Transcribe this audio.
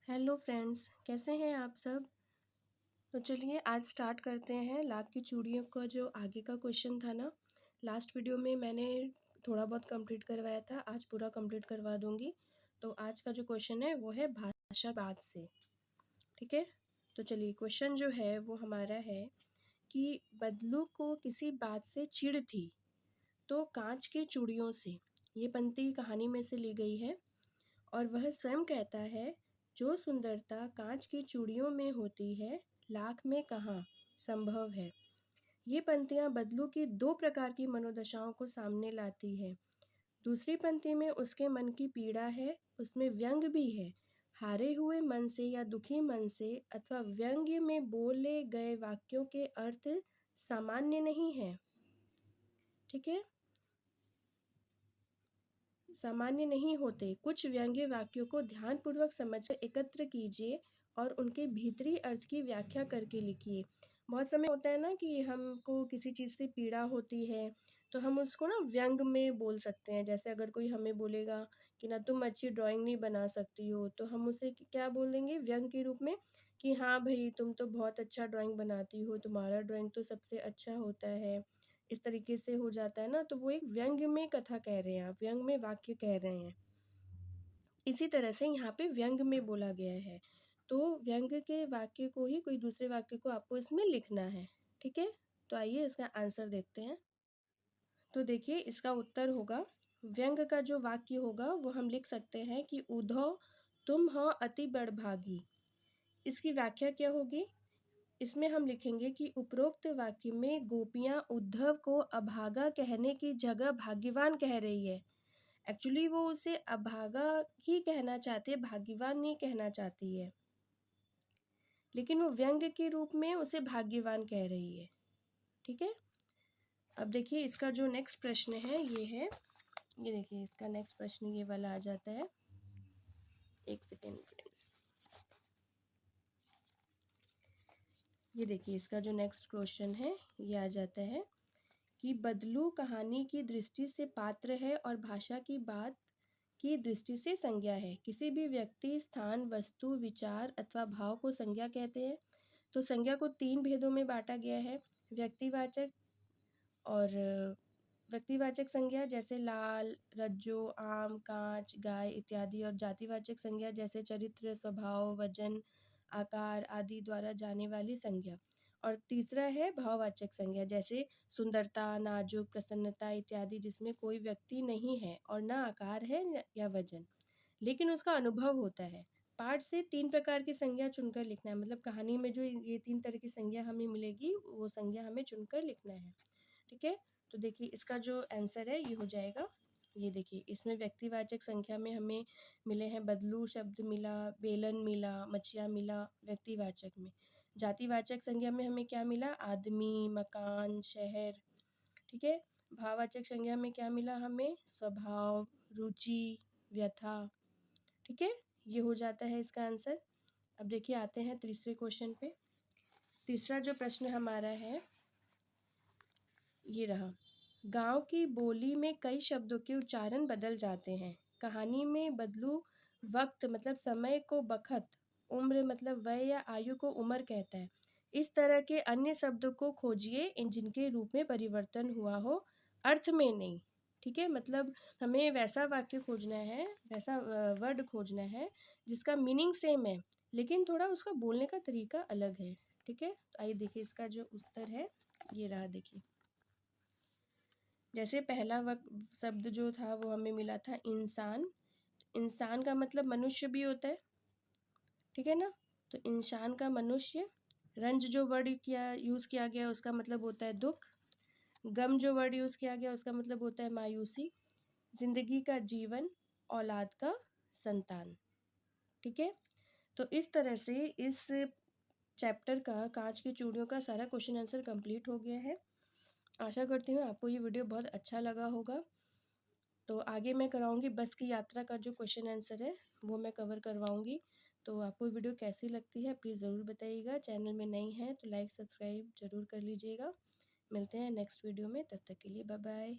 Hello friends, कैसे हैं आप सब। तो चलिए आज स्टार्ट करते हैं। लाख की चूड़ियों का जो आगे का क्वेश्चन था ना, लास्ट वीडियो में मैंने थोड़ा बहुत कंप्लीट करवाया था, आज पूरा कंप्लीट करवा दूंगी। तो आज का जो क्वेश्चन है वो है भाषा बात से। ठीक है, तो चलिए क्वेश्चन जो है वो हमारा है कि बदलू को किसी बात से चिढ़ थी तो कांच की चूड़ियों से। ये पंक्ति कहानी में से ली गई है और वह स्वयं कहता है, जो सुंदरता कांच की चूड़ियों में होती है लाख में कहाँ संभव है। ये पंक्तियां बदलू की दो प्रकार की मनोदशाओं को सामने लाती है। दूसरी पंक्ति में उसके मन की पीड़ा है, उसमें व्यंग भी है। हारे हुए मन से या दुखी मन से अथवा व्यंग्य में बोले गए वाक्यों के अर्थ सामान्य नहीं है। ठीक है, सामान्य नहीं होते। कुछ व्यंग्य वाक्यों को ध्यानपूर्वक समझकर एकत्र कीजिए और उनके भीतरी अर्थ की व्याख्या करके लिखिए। बहुत समय होता है ना कि हमको किसी चीज़ से पीड़ा होती है तो हम उसको ना व्यंग में बोल सकते हैं। जैसे अगर कोई हमें बोलेगा कि ना तुम अच्छी ड्राइंग नहीं बना सकती हो, तो हम उसे क्या बोल देंगे व्यंग के रूप में कि हाँ भाई, तुम तो बहुत अच्छा ड्राइंग बनाती हो, तुम्हारा ड्राइंग तो सबसे अच्छा होता है। इस तरीके से हो जाता है ना, तो वो एक व्यंग में कथा कह रहे हैं, आप व्यंग में वाक्य कह रहे हैं। इसी तरह से यहाँ पे व्यंग में बोला गया है, तो व्यंग के वाक्य को ही कोई दूसरे वाक्य को आपको इसमें लिखना है। ठीक है, तो आइए इसका आंसर देखते हैं। तो देखिए इसका उत्तर होगा, व्यंग का जो वाक्य होगा वो हम लिख सकते हैं कि उद्धव तुम हो अति बड़भागी। इसकी व्याख्या क्या होगी, इसमें हम लिखेंगे कि उपरोक्त वाक्य में गोपियां उद्धव को अभागा कहने की जगह भाग्यवान कह रही है। एक्चुअली वो उसे अभागा ही कहना चाहते हैं, भाग्यवान नहीं कहना चाहती है, लेकिन वो व्यंग के रूप में उसे भाग्यवान कह रही है। ठीक है, अब देखिए इसका जो नेक्स्ट प्रश्न है ये है, ये देखिए इसका नेक्स्ट प्रश्न ये वाला आ जाता है। एक सेकेंड फ्रेंड्स, ये देखिए इसका जो नेक्स्ट क्वेश्चन है ये आ जाता है कि बदलू कहानी की दृष्टि से पात्र है और भाषा की बात की दृष्टि से संज्ञा है। किसी भी व्यक्ति, स्थान, वस्तु, विचार अथवा भाव को संज्ञा कहते हैं। तो संज्ञा को तीन भेदों में बांटा गया है, व्यक्तिवाचक और व्यक्तिवाचक संज्ञा जैसे लाल, रज्जो, आम, कांच, गाय इत्यादि, और जातिवाचक संज्ञा जैसे चरित्र, स्वभाव, वजन, आकार आदि द्वारा जाने वाली संज्ञा। और तीसरा है भाववाचक संज्ञा जैसे सुंदरता, नाजुक, प्रसन्नता इत्यादि, जिसमें कोई व्यक्ति नहीं है और ना आकार है या वजन, लेकिन उसका अनुभव होता है। पाठ से तीन प्रकार की संज्ञा चुनकर लिखना है, मतलब कहानी में जो ये तीन तरह की संज्ञा हमें मिलेगी वो संज्ञा हमें चुनकर लिखना है। ठीक है, तो देखिए इसका जो आंसर है ये हो जाएगा, ये देखिए इसमें व्यक्तिवाचक संख्या में हमें मिले हैं बदलू शब्द मिला, बेलन मिला, मचिया मिला व्यक्तिवाचक में। जातिवाचक संज्ञा में हमें क्या मिला, आदमी, मकान, शहर। ठीक है, भाववाचक संज्ञा में क्या मिला हमें, स्वभाव, रुचि, व्यथा। ठीक है, ये हो जाता है इसका आंसर। अब देखिए आते हैं तीसरे क्वेश्चन पे। तीसरा जो प्रश्न हमारा है ये रहा, गांव की बोली में कई शब्दों के उच्चारण बदल जाते हैं। कहानी में बदलू वक्त मतलब समय को बखत, उम्र मतलब वय या आयु को उम्र कहता है। इस तरह के अन्य शब्दों को खोजिए इन जिनके रूप में परिवर्तन हुआ हो, अर्थ में नहीं। ठीक है, मतलब हमें वैसा वाक्य खोजना है, वैसा वर्ड खोजना है जिसका मीनिंग सेम है लेकिन थोड़ा उसका बोलने का तरीका अलग है। ठीक है, तो आइए देखिए इसका जो उत्तर है ये रहा। देखिए जैसे पहला शब्द जो था वो हमें मिला था इंसान। इंसान का मतलब मनुष्य भी होता है, ठीक है ना, तो इंसान का मनुष्य। रंज जो वर्ड यूज़ किया गया उसका मतलब होता है दुख। गम जो वर्ड यूज़ किया गया उसका मतलब होता है मायूसी। जिंदगी का जीवन, औलाद का संतान। ठीक है, तो इस तरह से इस चैप्टर का कांच की चूड़ियों का सारा क्वेश्चन आंसर कंप्लीट हो गया है। आशा करती हूँ आपको ये वीडियो बहुत अच्छा लगा होगा। तो आगे मैं कराऊंगी बस की यात्रा का जो क्वेश्चन आंसर है वो मैं कवर करवाऊंगी। तो आपको वीडियो कैसी लगती है प्लीज़ ज़रूर बताइएगा। चैनल में नई हैं तो लाइक सब्सक्राइब ज़रूर कर लीजिएगा। मिलते हैं नेक्स्ट वीडियो में, तब तक के लिए बाय बाय।